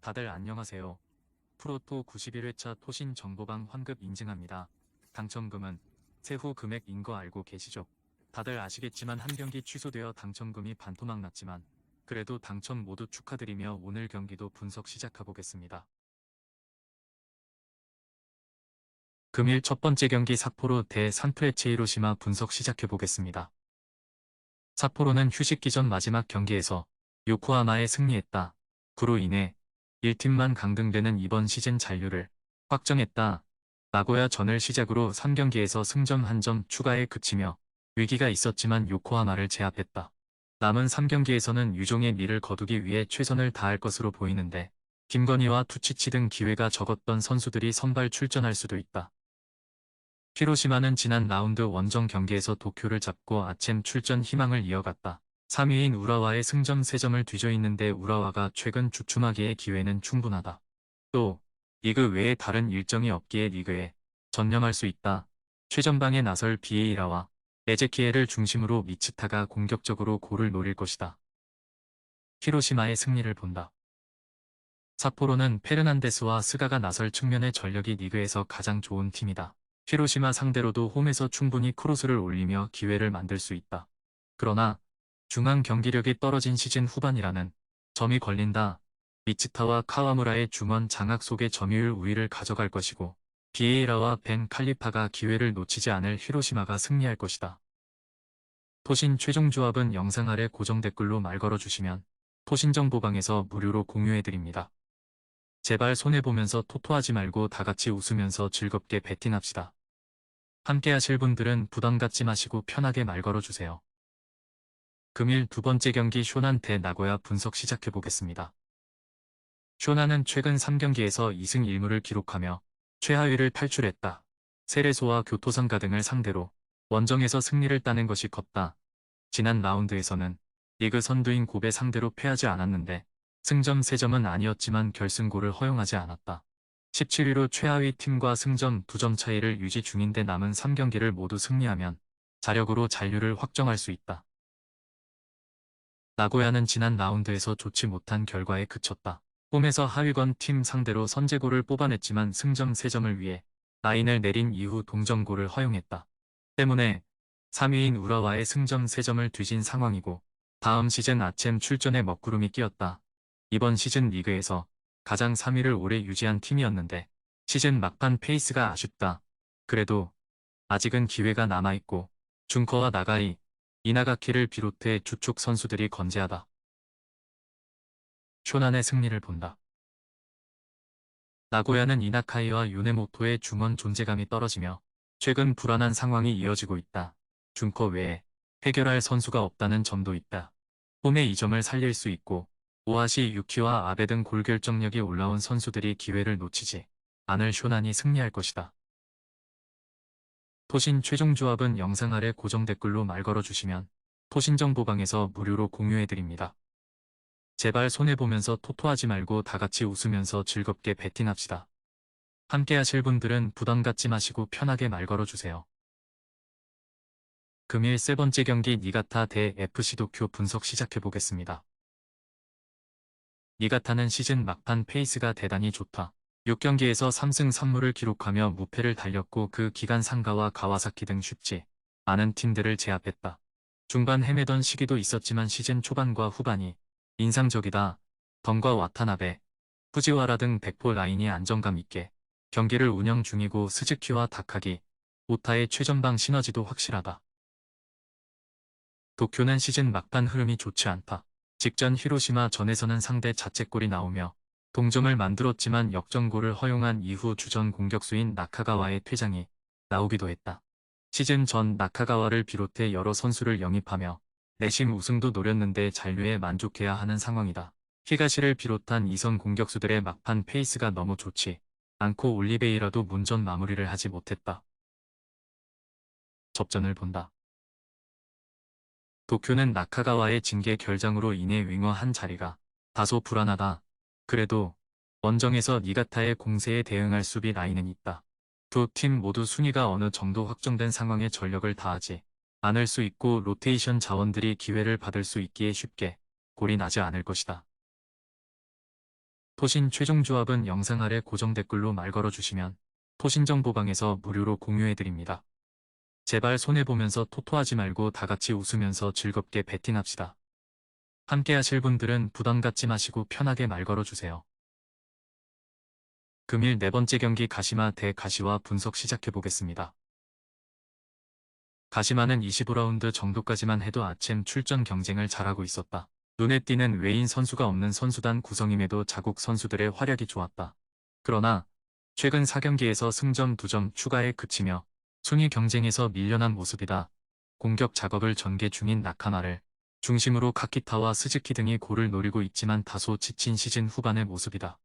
다들 안녕하세요. 프로토 91회차 토신 정보방 환급 인증합니다. 당첨금은 세후 금액인 거 알고 계시죠? 다들 아시겠지만 한 경기 취소되어 당첨금이 반토막 났지만 그래도 당첨 모두 축하드리며 오늘 경기도 분석 시작해보겠습니다. 금일 첫 번째 경기 삿포로 대 산프레체 히로시마 분석 시작해보겠습니다. 삿포로는 휴식 기전 마지막 경기에서 요코하마에 승리했다. 그로 인해 1팀만 강등되는 이번 시즌 잔류를 확정했다. 나고야 전을 시작으로 3경기에서 승점 1점 추가에 그치며 위기가 있었지만 요코하마를 제압했다. 남은 3경기에서는 유종의 미를 거두기 위해 최선을 다할 것으로 보이는데 김건희와 투치치 등 기회가 적었던 선수들이 선발 출전할 수도 있다. 히로시마는 지난 라운드 원정 경기에서 도쿄를 잡고 아챔 출전 희망을 이어갔다. 3위인 우라와의 승점 3점을 뒤져 있는데 우라와가 최근 주춤하기에 기회는 충분하다. 또 리그 외에 다른 일정이 없기에 리그에 전념할 수 있다. 최전방에 나설 비에이라와 에제키엘을 중심으로 미츠타가 공격적으로 골을 노릴 것이다. 히로시마의 승리를 본다. 삿포로는 페르난데스와 스가가 나설 측면의 전력이 리그에서 가장 좋은 팀이다. 히로시마 상대로도 홈에서 충분히 크로스를 올리며 기회를 만들 수 있다. 그러나 중앙 경기력이 떨어진 시즌 후반이라는 점이 걸린다. 미츠타와 카와무라의 중원 장악 속에 점유율 우위를 가져갈 것이고 비에이라와 벤 칼리파가 기회를 놓치지 않을 히로시마가 승리할 것이다. 토신 최종 조합은 영상 아래 고정 댓글로 말 걸어주시면 토신 정보방에서 무료로 공유해드립니다. 제발 손해보면서 토토하지 말고 다같이 웃으면서 즐겁게 배팅합시다. 함께 하실 분들은 부담 갖지 마시고 편하게 말 걸어주세요. 금일 두 번째 경기 쇼난 대 나고야 분석 시작해보겠습니다. 쇼난은 최근 3경기에서 2승 1무를 기록하며 최하위를 탈출했다. 세레소와 교토상가 등을 상대로 원정에서 승리를 따낸 것이 컸다. 지난 라운드에서는 리그 선두인 고베 상대로 패하지 않았는데 승점 3점은 아니었지만 결승골을 허용하지 않았다. 17위로 최하위 팀과 승점 2점 차이를 유지 중인데 남은 3경기를 모두 승리하면 자력으로 잔류를 확정할 수 있다. 나고야는 지난 라운드에서 좋지 못한 결과에 그쳤다. 홈에서 하위권 팀 상대로 선제골을 뽑아냈지만 승점 3점을 위해 라인을 내린 이후 동점골을 허용했다. 때문에 3위인 우라와의 승점 3점을 뒤진 상황이고 다음 시즌 아챔 출전에 먹구름이 끼었다. 이번 시즌 리그에서 가장 3위를 오래 유지한 팀이었는데 시즌 막판 페이스가 아쉽다. 그래도 아직은 기회가 남아있고 준커와 나가이, 이나가키를 비롯해 주축 선수들이 건재하다. 쇼난의 승리를 본다. 나고야는 이나카이와 요네모토의 중원 존재감이 떨어지며 최근 불안한 상황이 이어지고 있다. 준커 외에 해결할 선수가 없다는 점도 있다. 홈의 이 점을 살릴 수 있고 오하시 유키와 아베 등 골결정력이 올라온 선수들이 기회를 놓치지 않을 쇼난이 승리할 것이다. 토신 최종 조합은 영상 아래 고정 댓글로 말 걸어주시면 토신 정보방에서 무료로 공유해드립니다. 제발 손해보면서 토토하지 말고 다같이 웃으면서 즐겁게 배팅합시다. 함께 하실 분들은 부담 갖지 마시고 편하게 말 걸어주세요. 금일 세 번째 경기 니가타 대 FC 도쿄 분석 시작해보겠습니다. 니가타는 시즌 막판 페이스가 대단히 좋다. 6경기에서 3승 3무를 기록하며 무패를 달렸고 그 기간 상가와 가와사키 등 쉽지 않은 팀들을 제압했다. 중반 헤매던 시기도 있었지만 시즌 초반과 후반이 인상적이다. 던과 와타나베, 후지와라 등 백포 라인이 안정감 있게 경기를 운영 중이고 스즈키와 다카기, 오타의 최전방 시너지도 확실하다. 도쿄는 시즌 막판 흐름이 좋지 않다. 직전 히로시마 전에서는 상대 자책골이 나오며 동점을 만들었지만 역전골을 허용한 이후 주전 공격수인 나카가와의 퇴장이 나오기도 했다. 시즌 전 나카가와를 비롯해 여러 선수를 영입하며 내심 우승도 노렸는데 잔류에 만족해야 하는 상황이다. 히가시를 비롯한 이선 공격수들의 막판 페이스가 너무 좋지 않고 올리베이라도 문전 마무리를 하지 못했다. 접전을 본다. 도쿄는 나카가와의 징계 결장으로 인해 윙어 한 자리가 다소 불안하다. 그래도 원정에서 니가타의 공세에 대응할 수비 라인은 있다. 두 팀 모두 순위가 어느 정도 확정된 상황에 전력을 다하지 않을 수 있고 로테이션 자원들이 기회를 받을 수 있기에 쉽게 골이 나지 않을 것이다. 토신 최종 조합은 영상 아래 고정 댓글로 말 걸어주시면 토신정보방에서 무료로 공유해드립니다. 제발 손해보면서 토토하지 말고 다같이 웃으면서 즐겁게 배팅합시다. 함께 하실 분들은 부담 갖지 마시고 편하게 말 걸어주세요. 금일 네 번째 경기 가시마 대 가시와 분석 시작해보겠습니다. 가시마는 25라운드 정도까지만 해도 아침 출전 경쟁을 잘하고 있었다. 눈에 띄는 외인 선수가 없는 선수단 구성임에도 자국 선수들의 활약이 좋았다. 그러나 최근 4경기에서 승점 2점 추가에 그치며 순위 경쟁에서 밀려난 모습이다. 공격 작업을 전개 중인 나카마를 중심으로 카키타와 스즈키 등이 골을 노리고 있지만 다소 지친 시즌 후반의 모습이다.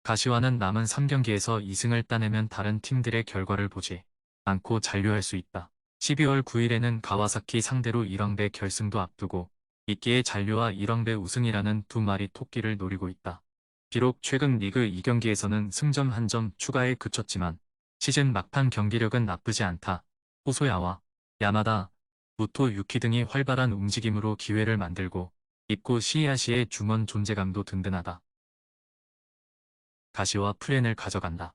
가시와는 남은 3경기에서 2승을 따내면 다른 팀들의 결과를 보지 않고 잔류할 수 있다. 12월 9일에는 가와사키 상대로 1왕배 결승도 앞두고 있기에 잔류와 1왕배 우승이라는 두 마리 토끼를 노리고 있다. 비록 최근 리그 2경기에서는 승점 1점 추가에 그쳤지만 시즌 막판 경기력은 나쁘지 않다. 호소야와 야마다, 무토 유키 등이 활발한 움직임으로 기회를 만들고 있고 시이아시의 중원 존재감도 든든하다. 가시와 플랜을 가져간다.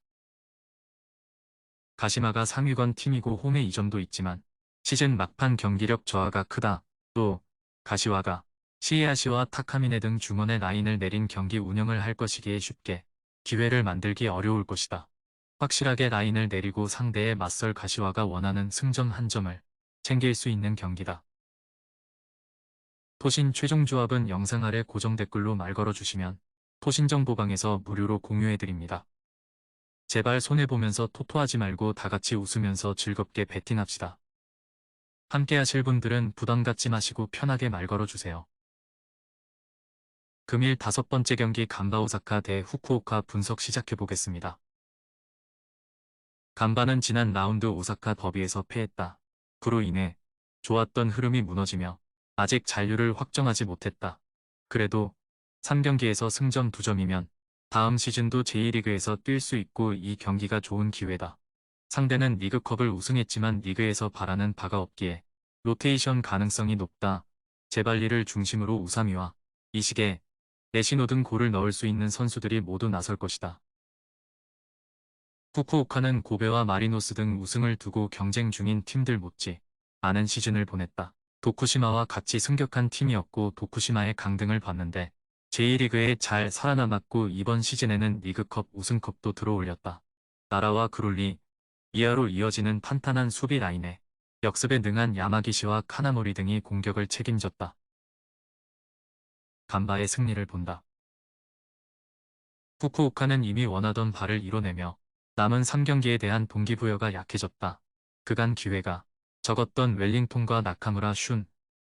가시마가 상위권 팀이고 홈에 2점도 있지만 시즌 막판 경기력 저하가 크다. 또 가시와가 시이아시와 타카미네 등 중원의 라인을 내린 경기 운영을 할 것이기에 쉽게 기회를 만들기 어려울 것이다. 확실하게 라인을 내리고 상대에 맞설 가시와가 원하는 승점 1점을 챙길 수 있는 경기다. 토신 최종 조합은 영상 아래 고정 댓글로 말 걸어주시면 토신정보방에서 무료로 공유해드립니다. 제발 손해보면서 토토하지 말고 다같이 웃으면서 즐겁게 배팅합시다. 함께 하실 분들은 부담 갖지 마시고 편하게 말 걸어주세요. 금일 5번째 경기 간바 오사카 대 후쿠오카 분석 시작해보겠습니다. 간바는 지난 라운드 오사카 더비에서 패했다. 그로 인해 좋았던 흐름이 무너지며 아직 잔류를 확정하지 못했다. 그래도 3경기에서 승점 2점이면 다음 시즌도 제1리그에서 뛸 수 있고 이 경기가 좋은 기회다. 상대는 리그컵을 우승했지만 리그에서 바라는 바가 없기에 로테이션 가능성이 높다. 제발리를 중심으로 우사미와 이시게, 내시노 등 골을 넣을 수 있는 선수들이 모두 나설 것이다. 후쿠오카는 고베와 마리노스 등 우승을 두고 경쟁 중인 팀들 못지 않은 시즌을 보냈다. 도쿠시마와 같이 승격한 팀이었고 도쿠시마의 강등을 봤는데 제1리그에 잘 살아남았고 이번 시즌에는 리그컵 우승컵도 들어올렸다. 나라와 그롤리, 이하로 이어지는 탄탄한 수비 라인에 역습에 능한 야마기시와 카나모리 등이 공격을 책임졌다. 간바의 승리를 본다. 후쿠오카는 이미 원하던 바를 이뤄내며 남은 3경기에 대한 동기부여가 약해졌다. 그간 기회가 적었던 웰링톤과 나카무라 슌,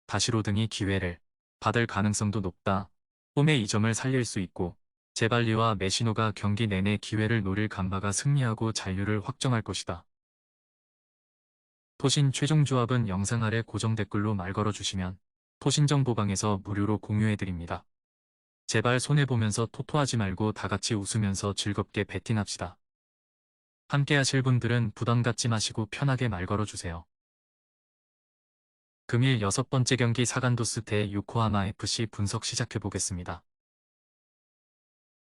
다시로 등이 기회를 받을 가능성도 높다. 홈에 2점을 살릴 수 있고 제발리와 메시노가 경기 내내 기회를 노릴 간바가 승리하고 잔류를 확정할 것이다. 토신 최종 조합은 영상 아래 고정 댓글로 말 걸어주시면 토신정보방에서 무료로 공유해드립니다. 제발 손해보면서 토토하지 말고 다같이 웃으면서 즐겁게 배팅합시다. 함께 하실 분들은 부담 갖지 마시고 편하게 말 걸어주세요. 금일 6번째 경기 사간도스 대 요코하마 FC 분석 시작해보겠습니다.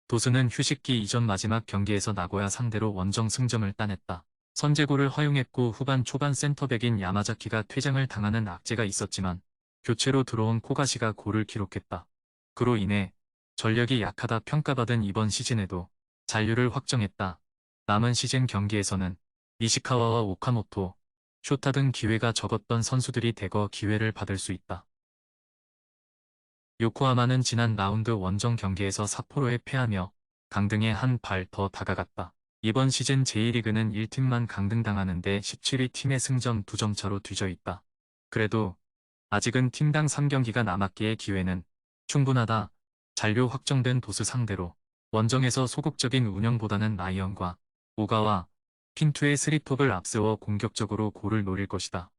도스는 휴식기 이전 마지막 경기에서 나고야 상대로 원정 승점을 따냈다. 선제골을 허용했고 후반 초반 센터백인 야마자키가 퇴장을 당하는 악재가 있었지만 교체로 들어온 코가시가 골을 기록했다. 그로 인해 전력이 약하다 평가받은 이번 시즌에도 잔류를 확정했다. 남은 시즌 경기에서는 이시카와와 오카모토, 쇼타 등 기회가 적었던 선수들이 대거 기회를 받을 수 있다. 요코하마는 지난 라운드 원정 경기에서 삿포로에 패하며 강등에 한 발 더 다가갔다. 이번 시즌 제1리그는 1팀만 강등당하는데 17위 팀의 승점 2점 차로 뒤져 있다. 그래도 아직은 팀당 3경기가 남았기에 기회는 충분하다. 잔류 확정된 도스 상대로 원정에서 소극적인 운영보다는 라이언과 오가와 핀투의 스리톱을 앞세워 공격적으로 골을 노릴 것이다.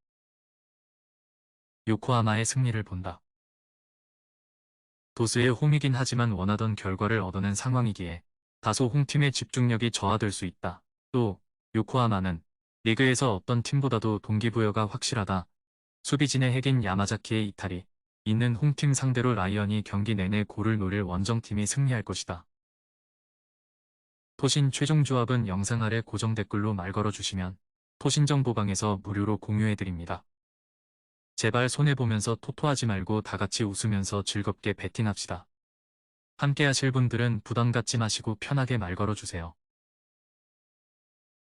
요코하마의 승리를 본다. 도스의 홈이긴 하지만 원하던 결과를 얻어낸 상황이기에 다소 홈팀의 집중력이 저하될 수 있다. 또 요코하마는 리그에서 어떤 팀보다도 동기부여가 확실하다. 수비진의 핵인 야마자키의 이탈이 있는 홈팀 상대로 라이언이 경기 내내 골을 노릴 원정팀이 승리할 것이다. 토신 최종 조합은 영상 아래 고정 댓글로 말 걸어주시면 토신정보방에서 무료로 공유해드립니다. 제발 손해보면서 토토하지 말고 다같이 웃으면서 즐겁게 베팅합시다. 함께 하실 분들은 부담 갖지 마시고 편하게 말 걸어주세요.